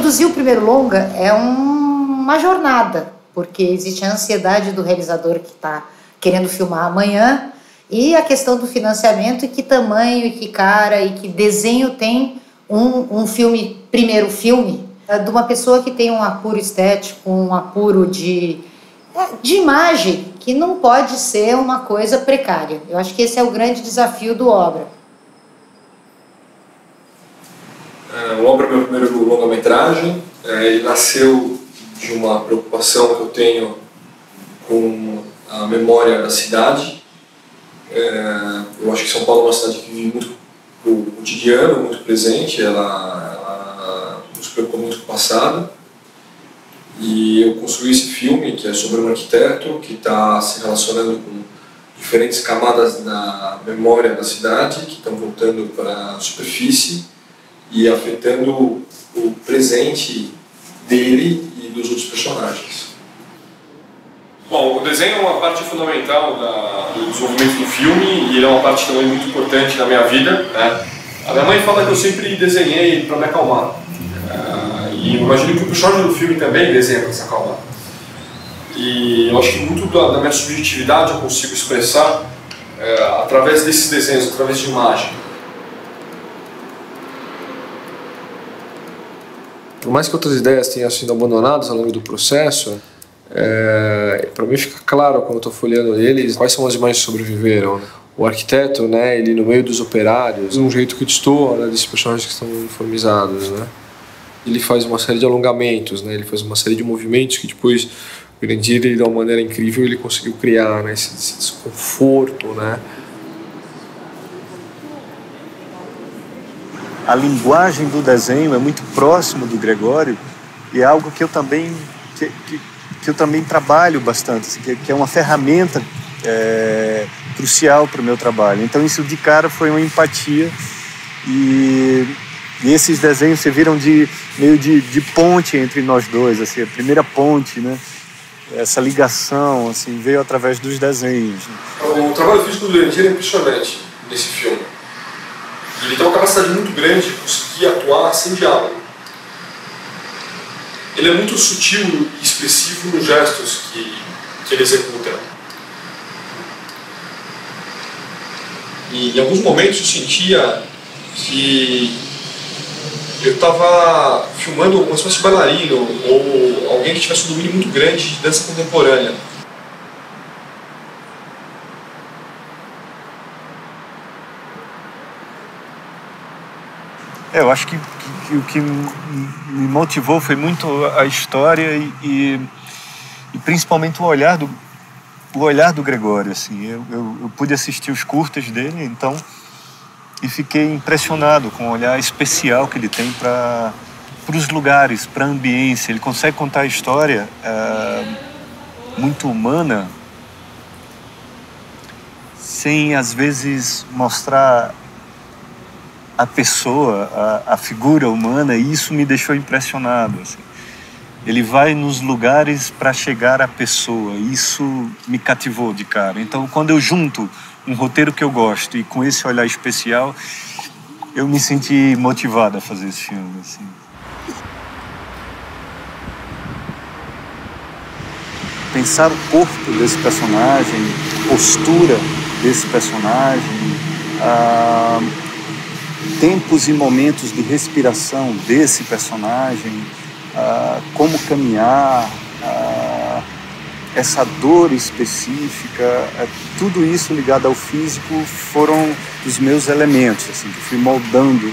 Produzir o primeiro longa é uma jornada, porque existe a ansiedade do realizador que está querendo filmar amanhã e a questão do financiamento e que tamanho, e que cara, e que desenho tem um filme, primeiro filme, de uma pessoa que tem um apuro estético, um apuro de imagem, que não pode ser uma coisa precária. Eu acho que esse é o grande desafio do Obra. O Obra é meu primeiro longa-metragem. Ele nasceu de uma preocupação que eu tenho com a memória da cidade. Eu acho que São Paulo é uma cidade que vive muito o cotidiano, muito presente. Ela nos preocupa muito com o passado. E eu construí esse filme, que é sobre um arquiteto que está se relacionando com diferentes camadas da memória da cidade, que estão voltando para a superfície e afetando o presente dele e dos outros personagens. Bom, o desenho é uma parte fundamental do desenvolvimento do filme e ele é uma parte também muito importante na minha vida, né? A minha mãe fala que eu sempre desenhei para me acalmar. E eu imagino que o personagem do filme também desenha para se acalmar. E eu acho que muito da minha subjetividade eu consigo expressar através desses desenhos, através de imagem. Por mais que outras ideias tenham sido abandonadas ao longo do processo, para mim fica claro quando eu estou folheando eles quais são as imagens que sobreviveram. O arquiteto, né, ele no meio dos operários, de um jeito que destoa, né, desses personagens que estão uniformizados, né. Ele faz uma série de alongamentos, né, ele faz uma série de movimentos que depois o Grandir, de uma maneira incrível, ele conseguiu criar, né, esse desconforto, né. A linguagem do desenho é muito próximo do Gregório e é algo que eu também trabalho bastante, assim, que é uma ferramenta crucial para o meu trabalho. Então isso de cara foi uma empatia e esses desenhos serviram meio de ponte entre nós dois, assim, a primeira ponte, né? Essa ligação assim, veio através dos desenhos. O trabalho físico do Grandir é impressionante nesse filme. Ele tem uma capacidade muito grande de conseguir atuar sem diálogo. Ele é muito sutil e expressivo nos gestos que ele executa. E em alguns momentos eu sentia que eu estava filmando uma espécie de bailarino ou alguém que tivesse um domínio muito grande de dança contemporânea. Eu acho que o que me motivou foi muito a história e principalmente o olhar do Gregório. Assim. Eu pude assistir os curtas dele, então, e fiquei impressionado com o olhar especial que ele tem para os lugares, para a ambiência. Ele consegue contar a história muito humana, sem, às vezes, mostrar a pessoa, a figura humana, e isso me deixou impressionado. Assim. Ele vai nos lugares para chegar à pessoa, e isso me cativou de cara. Então, quando eu junto um roteiro que eu gosto e com esse olhar especial, eu me senti motivado a fazer esse filme. Assim. Pensar o corpo desse personagem, postura desse personagem, tempos e momentos de respiração desse personagem, como caminhar, essa dor específica, tudo isso ligado ao físico foram os meus elementos, assim, que fui moldando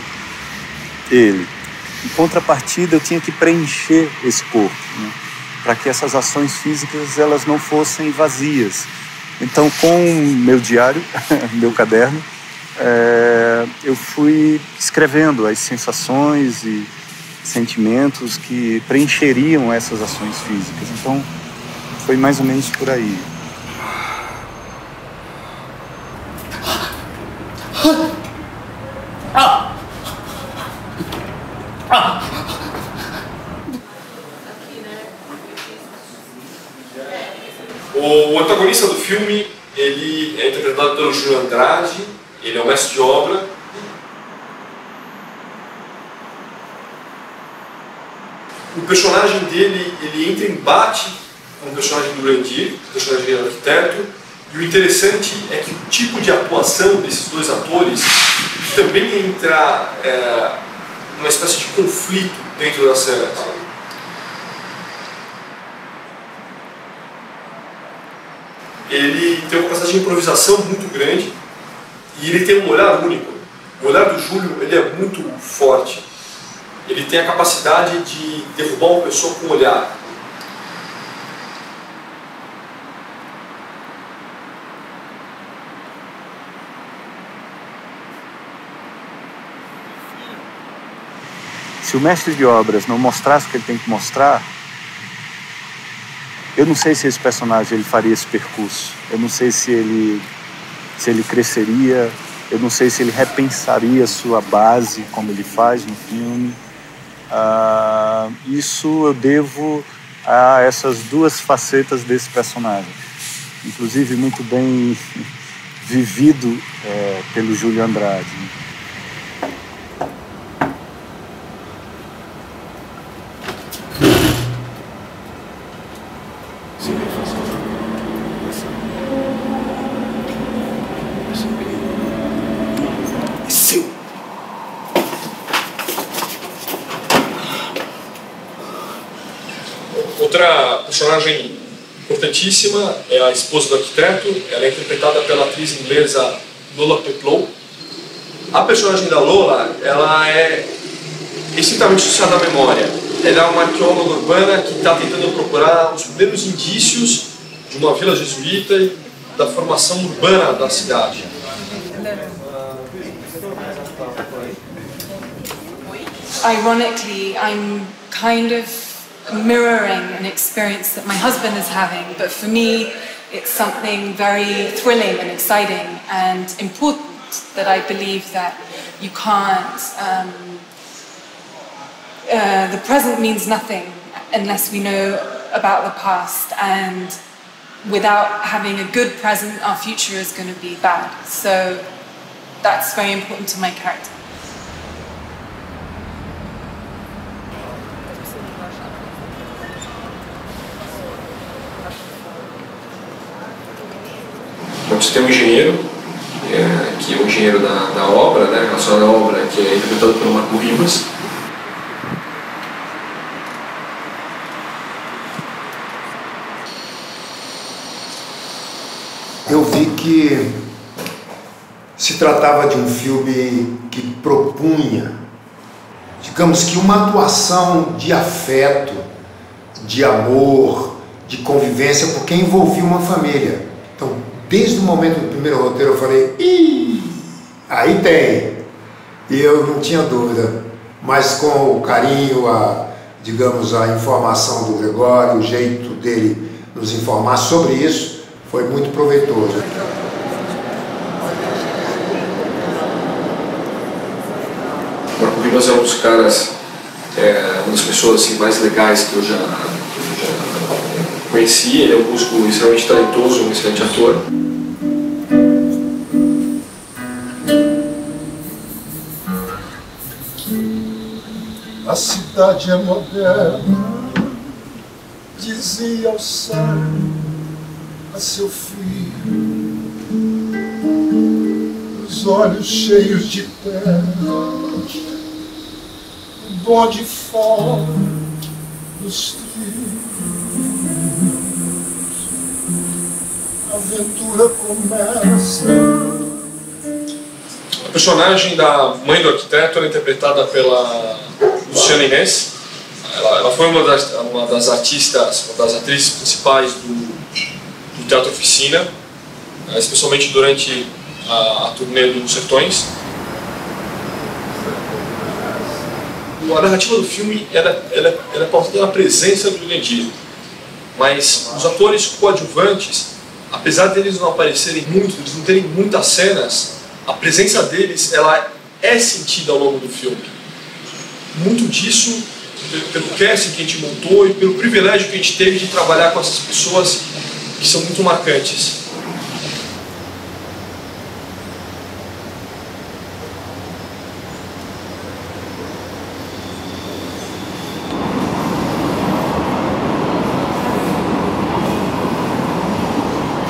ele. Em contrapartida, eu tinha que preencher esse corpo, né, para que essas ações físicas elas não fossem vazias. Então, com meu diário, meu caderno, eu fui escrevendo as sensações e sentimentos que preencheriam essas ações físicas. Então, foi mais ou menos por aí. O antagonista do filme, ele é interpretado pelo Júlio Andrade, ele é o mestre de obra. o personagem dele, ele entra em embate com o personagem do Randir, o personagem do arquiteto, e o interessante é que o tipo de atuação desses dois atores também entra numa espécie de conflito dentro da cena. Ele tem uma capacidade de improvisação muito grande e ele tem um olhar único. O olhar do Júlio, ele é muito forte. Ele tem a capacidade de derrubar uma pessoa com o olhar. Se o mestre de obras não mostrasse o que ele tem que mostrar, eu não sei se esse personagem ele faria esse percurso. Eu não sei se ele cresceria. Eu não sei se ele repensaria a sua base, como ele faz no filme. Isso eu devo a essas duas facetas desse personagem. Inclusive, muito bem vivido pelo Júlio Andrade. Outra personagem importantíssima é a esposa do arquiteto. Ela é interpretada pela atriz inglesa Lola Peplow. A personagem da Lola, ela é estritamente associada à memória. Ela é uma arqueóloga urbana que está tentando procurar os primeiros indícios de uma vila jesuíta e da formação urbana da cidade. Ironically, I'm kind of mirroring an experience that my husband is having, but for me it's something very thrilling and exciting and important, that I believe that you can't, the present means nothing unless we know about the past, and without having a good present our future is going to be bad, so that's very important to my character. Você tem um engenheiro, que é o engenheiro da obra, né, relacionado à obra, que é interpretado pelo Marco Ribas. Eu vi que se tratava de um filme que propunha, digamos que uma atuação de afeto, de amor, de convivência, porque envolvia uma família. Então, desde o momento do primeiro roteiro eu falei, aí tem. E eu não tinha dúvida, mas com o carinho, digamos, a informação do Gregório, o jeito dele nos informar sobre isso, foi muito proveitoso. Marco Ribas é um dos caras, uma das pessoas assim, mais legais que eu já conheci. Ele é um músico extremamente talentoso, um excelente ator. A cidade é moderna, dizia o céu a seu filho, os olhos cheios de terra, o bonde fora dos a aventura começa. A personagem da mãe do arquiteto é interpretada pela Luciana Inês. Ela foi uma das artistas, uma das atrizes principais do Teatro Oficina, especialmente durante a turnê dos Sertões. A narrativa do filme ela é pautada na presença do Randir, mas os atores coadjuvantes, apesar deles não aparecerem muito, eles não terem muitas cenas, a presença deles ela é sentida ao longo do filme. Muito disso pelo casting que a gente montou e pelo privilégio que a gente teve de trabalhar com essas pessoas que são muito marcantes.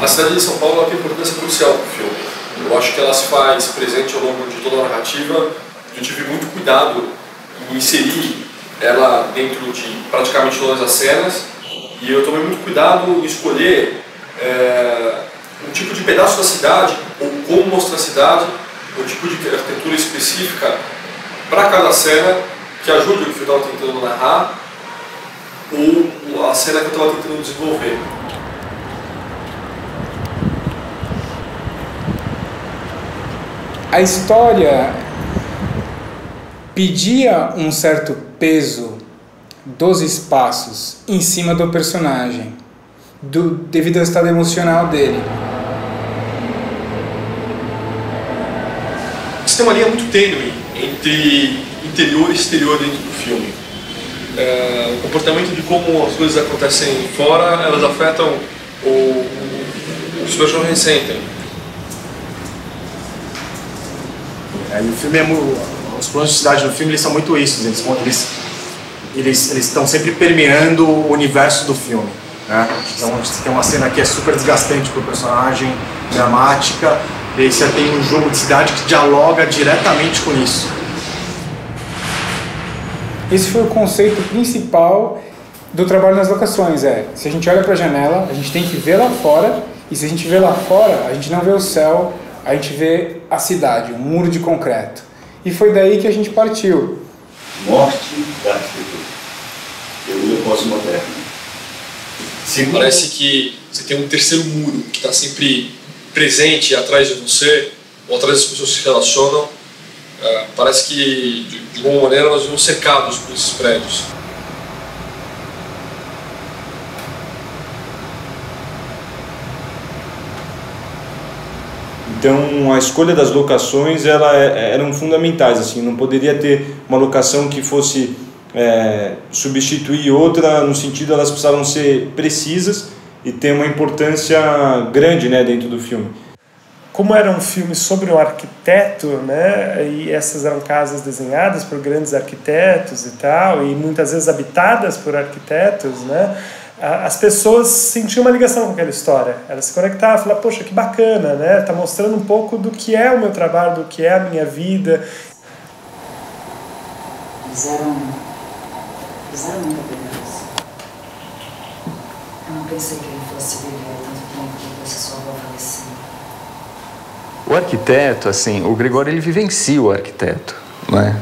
A cidade de São Paulo ela tem importância crucial para o filme. Eu acho que ela se faz presente ao longo de toda a narrativa. Eu tive muito cuidado em inserir ela dentro de praticamente todas as cenas, e eu tomei muito cuidado em escolher um tipo de pedaço da cidade, ou como mostrar a cidade, um tipo de arquitetura específica para cada cena que ajude o que eu estava tentando narrar ou a cena que eu estava tentando desenvolver. A história pedia um certo peso dos espaços em cima do personagem, devido ao estado emocional dele. Você tem uma linha muito tênue entre interior e exterior dentro do filme. O comportamento de como as coisas acontecem fora, elas afetam o que os personagens sentem. E o filme os planos de cidade no filme eles são muito isso, eles estão sempre permeando o universo do filme, né? Então você tem uma cena que é super desgastante para o personagem, dramática, e aí você tem um jogo de cidade que dialoga diretamente com isso. Esse foi o conceito principal do trabalho nas locações, se a gente olha para a janela, a gente tem que ver lá fora, e se a gente vê lá fora, a gente não vê o céu, a gente vê a cidade, um muro de concreto. E foi daí que a gente partiu. Morte da arquitetura. Teoria pós-moderna. Parece que você tem um terceiro muro que está sempre presente atrás de você, ou atrás das pessoas que se relacionam. Parece que, de alguma maneira, nós vimos cercados por esses prédios. Então a escolha das locações eram fundamentais, assim, não poderia ter uma locação que fosse substituir outra, no sentido elas precisavam ser precisas e ter uma importância grande, né, dentro do filme. Como era um filme sobre um arquiteto, né, e essas eram casas desenhadas por grandes arquitetos e tal, e muitas vezes habitadas por arquitetos, né, as pessoas sentiam uma ligação com aquela história. Elas se conectavam, falavam, poxa, que bacana, né? Tá mostrando um pouco do que é o meu trabalho, do que é a minha vida. Fizeram muita beleza. Eu não pensei que ele fosse viver tanto tempo depois que sua avó faleceu. O arquiteto, assim, o Gregório, ele vivencia o arquiteto, né?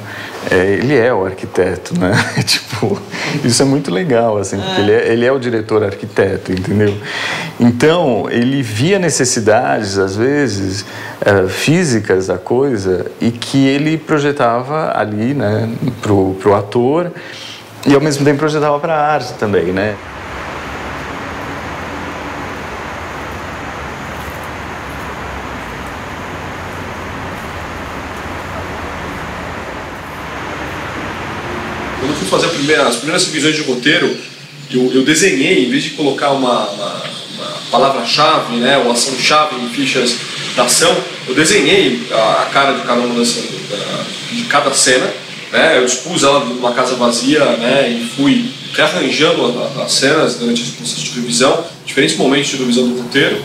Ele é o arquiteto, né? Tipo, isso é muito legal, assim, porque ele é o diretor arquiteto, entendeu? Então, ele via necessidades, às vezes, físicas da coisa e que ele projetava ali, né, pro ator e, ao mesmo tempo, projetava para a arte também, né? Quando eu fui fazer as primeiras revisões de roteiro, eu desenhei, em vez de colocar uma palavra-chave, né, ou ação-chave em fichas da ação, eu desenhei a cara de cada uma de cada cena, né, eu dispus ela numa casa vazia, né, e fui rearranjando as cenas durante esse processo de revisão, diferentes momentos de revisão do roteiro.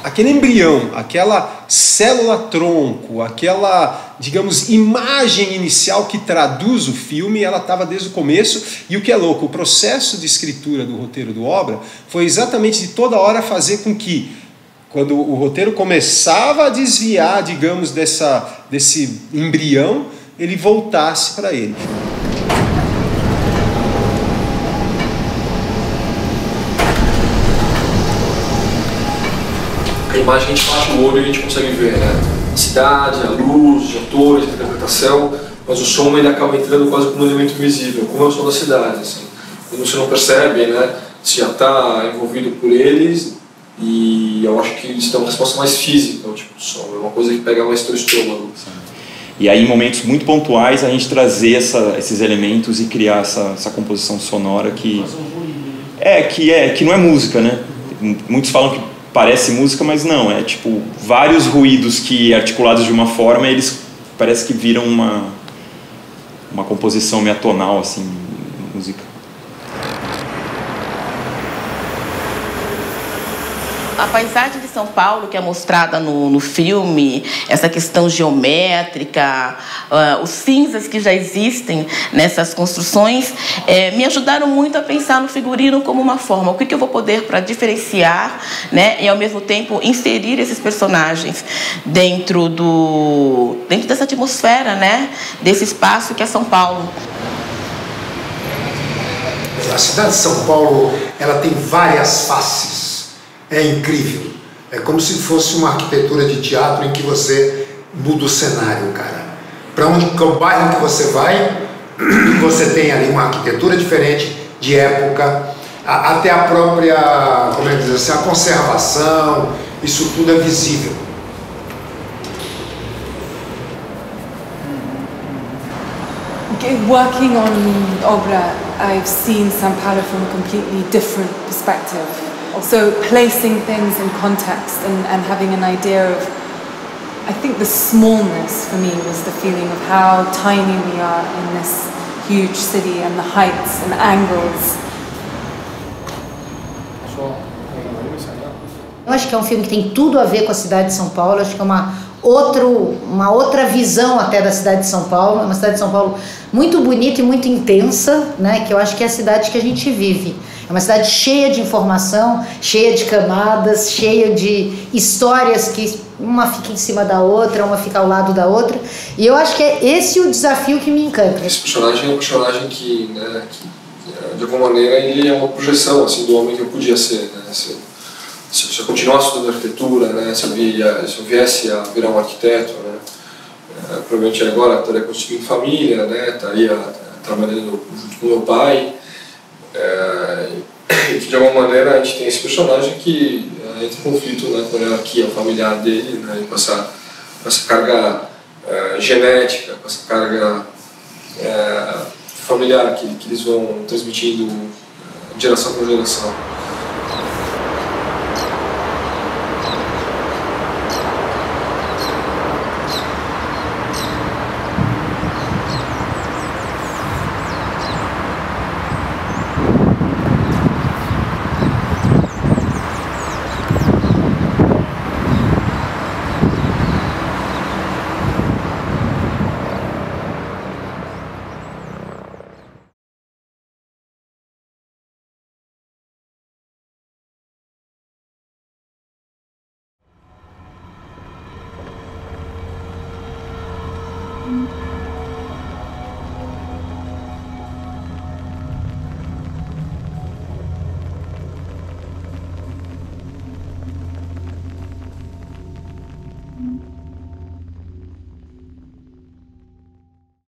Aquele embrião, aquela célula-tronco, aquela, digamos, imagem inicial que traduz o filme, ela estava desde o começo. E o que é louco, o processo de escritura do roteiro do Obra foi exatamente de toda hora fazer com que, quando o roteiro começava a desviar, digamos, desse embrião, ele voltasse para ele. A imagem a gente bate o olho e a gente consegue ver, né? A cidade, a luz, os atores, a interpretação, mas o som ele acaba entrando quase como um elemento invisível, como é o som da cidade, assim. Quando você não percebe, né? Você já está envolvido por eles e eu acho que eles têm uma resposta mais física ao tipo de som, é uma coisa que pega mais teu estômago. E aí, em momentos muito pontuais, a gente trazer esses elementos e criar essa composição sonora que não é música, né? Muitos falam que parece música, mas não, é tipo vários ruídos que articulados de uma forma, eles parece que viram uma composição meia tonal, assim, música. A paisagem de São Paulo, que é mostrada no filme, essa questão geométrica, os cinzas que já existem nessas construções, me ajudaram muito a pensar no figurino como uma forma. O que eu vou poder para diferenciar, né, e ao mesmo tempo inserir esses personagens dentro dessa atmosfera, né, desse espaço que é São Paulo. A cidade de São Paulo, ela tem várias faces. É incrível. É como se fosse uma arquitetura de teatro em que você muda o cenário, cara. Para o bairro que você vai, você tem ali uma arquitetura diferente, de época, até a própria, como é que diz assim, a conservação, isso tudo é visível. Working on Obra, I've seen São Paulo from a completely different perspective. Also placing things in context and having an idea of, I think the smallness for me was the feeling of how tiny we are in this huge city, and the heights and angles. Eu acho que é um filme que tem tudo a ver com a cidade de São Paulo. Acho que é uma outra visão até da cidade de São Paulo. É uma cidade de São Paulo muito bonita e muito intensa, né? Que eu acho que é a cidade que a gente vive. É uma cidade cheia de informação, cheia de camadas, cheia de histórias que uma fica em cima da outra, uma fica ao lado da outra. E eu acho que é esse o desafio que me encanta. Esse personagem é um personagem que, né, que de alguma maneira ele é uma projeção assim do homem que eu podia ser, né? Se eu continuasse estudando arquitetura, né, se eu viesse a virar um arquiteto, né, provavelmente agora estaria constituindo família, né, estaria trabalhando junto com meu pai. E de alguma maneira a gente tem esse personagem que entra em conflito, né, com a hierarquia familiar dele, né, com essa carga genética, com essa carga familiar que eles vão transmitindo geração por geração.